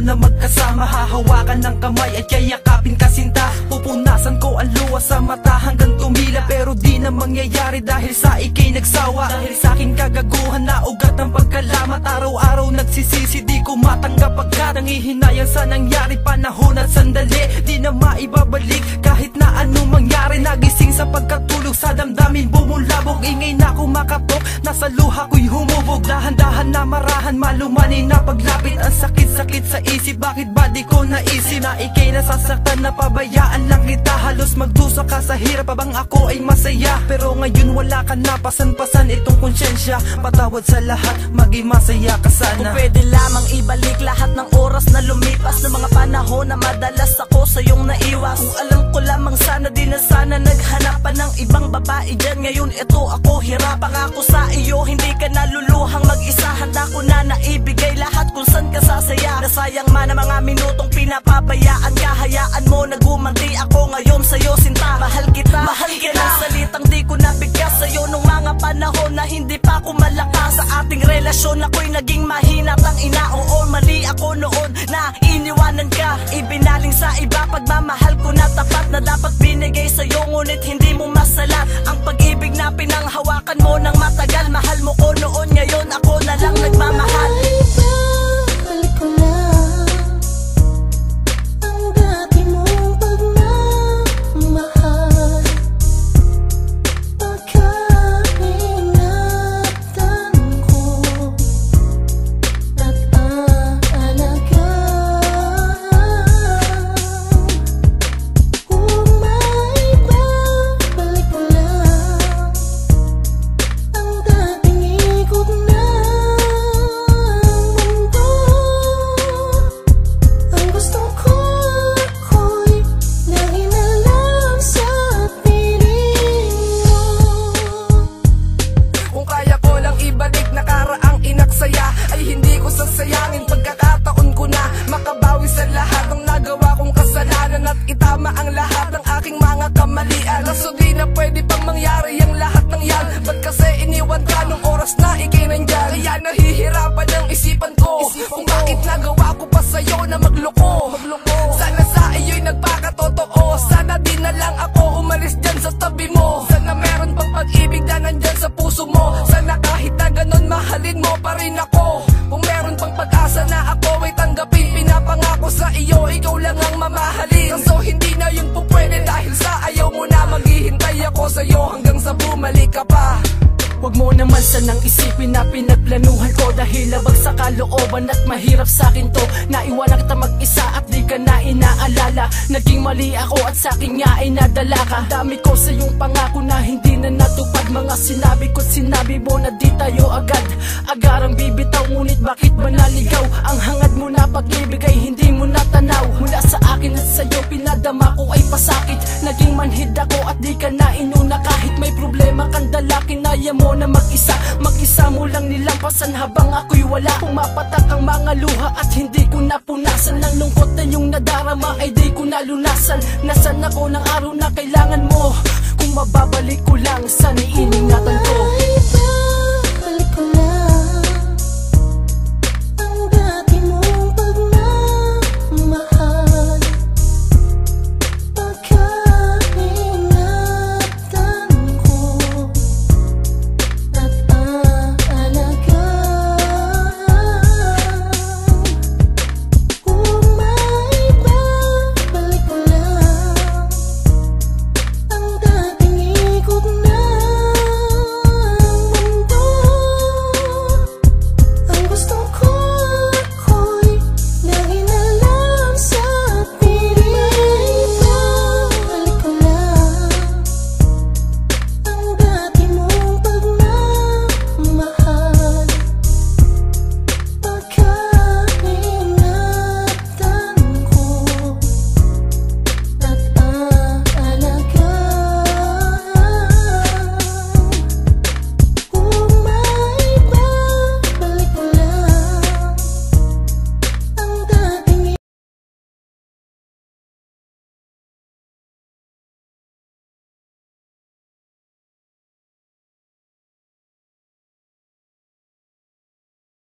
na magkasama, hahawakan ng kamay at yayakapin kasinta. Pupunasan ko ang luha sa mata hanggang tumila, pero di na mangyayari dahil sa ikay nagsawa. Dahil sa akin kagaguhan na ugat ang pagkalamat, araw-araw nagsisisi di ko matanggap agad. Nangihinayang sa nangyari, panahon at sandali di na maibabalik kahit na anong mangyari. Nagising sa pagkatulog, sa damdamin bumulabog, ingay na kumakapok, nasa luha ko'y humubog. Dahan-dahan na marahan, malumanay na paglapit, ang sakit-sakit sa isip, bakit ba di ko naisip na ikay nasasaktan, na pabayaan lang kita. Halos magdusa ka sa hirap habang ako ay masaya, pero ngayon wala ka na, pasan-pasan itong konsyensya. Patawad sa lahat, maging masaya ka sana. Kung pwede lamang ibalik lahat ng oras na lumipas, ng mga panahon na madalas ako sa iyong naiwas. Kung alam ko lamang sana, di na sana naghanap pa ng ibang babae dyan. Ngayon eto ako, hirap ako sa iyo, hindi ka naluluhang mag-isa. Handa ko na naibigay lahat kung saan ka sasaya. Nasayang man ang mga minutong pinapabayaan ka, hayaan mo na gumanti ako ngayon sa'yo sinta. Mahal kita, mahal kita, ng salitang di ko nabigkas sa'yo nung mga panahon na hindi pa ako malakas. Sa ating relasyon ako'y naging mahina, tang ina, oo mali ako noon na iniwanan ka. Ibinaling sa iba, pagmamahal ko na tapat na dapat binigay sa'yo, ngunit hindi mo masalat ang pag-ibig na pinanghawakan mo ng matagal. Mahal mo ko noon, ngayon ako na lang nagmamahal. Balik ko lang ang dati mong pagmamahal, pagkaingatan ko at aalagaan. Kung maibabalik ko lang ang dating ikot ng mundo, ang gusto ko ako'y lagi na lang sa piling mo. Kung kaya ko lang ibalik nakaraang inaksaya, ay hindi ko sasayangin pagkakataon ko na makabawi sa lahat ng nagawa kong kasalanan at itama ang lahat ng aking mga kamalian. Kaso di na pwede pang mangyari ang lahat ng yan, ba't kasi iniwan ka nung oras na ikay nandyan? Kaya nahihirapan ang isipan ko kung bakit nagawa ko pa sa'yo na magloko. Sana sa iyo'y nagpakatotoo, sana di na lang ako umalis dyan sa tabi mo. Sana meron pang pag-ibig na nandyan sa puso mo, sana kahit na ganon mahalin mo pa rin ako. Kung meron pang pag-asa na ako ay tanggapin, pinapangako sa iyo ikaw lang ang mamahalin. Kaso hindi na yun po pwede dahil sa ayaw mo na, maghihintay ako sa'yo hanggang sa bumalik ka pa. Huwag mo naman sanang isipin na pinagplanuhan ko, dahil labag sa kalooban at mahirap sa akin to. Naiwanan kita mag-isa at di ka na inaalala. Naging mali ako at sa akin nga ay nadala ka. Dami ko sa iyong pangako na hindi na natupad, mga sinabi ko't sinabi mo na di tayo agad. Agarang bibitaw, ngunit bakit ba naligaw? Ang hangad mo na pag-ibig ay hindi mo natanaw. Mula sa akin at sa'yo pinadama ko ay pasakit. Naging manhid ako at di ka na inuna, kahit may problema kang dala, kinaya mo na mag-isa. Mag-isa mo lang nilampasan habang ako'y wala. Pumapatak ang mga luha at hindi ko napunasan. Ang lungkot na yung nadarama ay di ko nalunasan. Nasaan ako ng araw na kailangan mo? Kung mababalik ko lang, sana iingatan ko.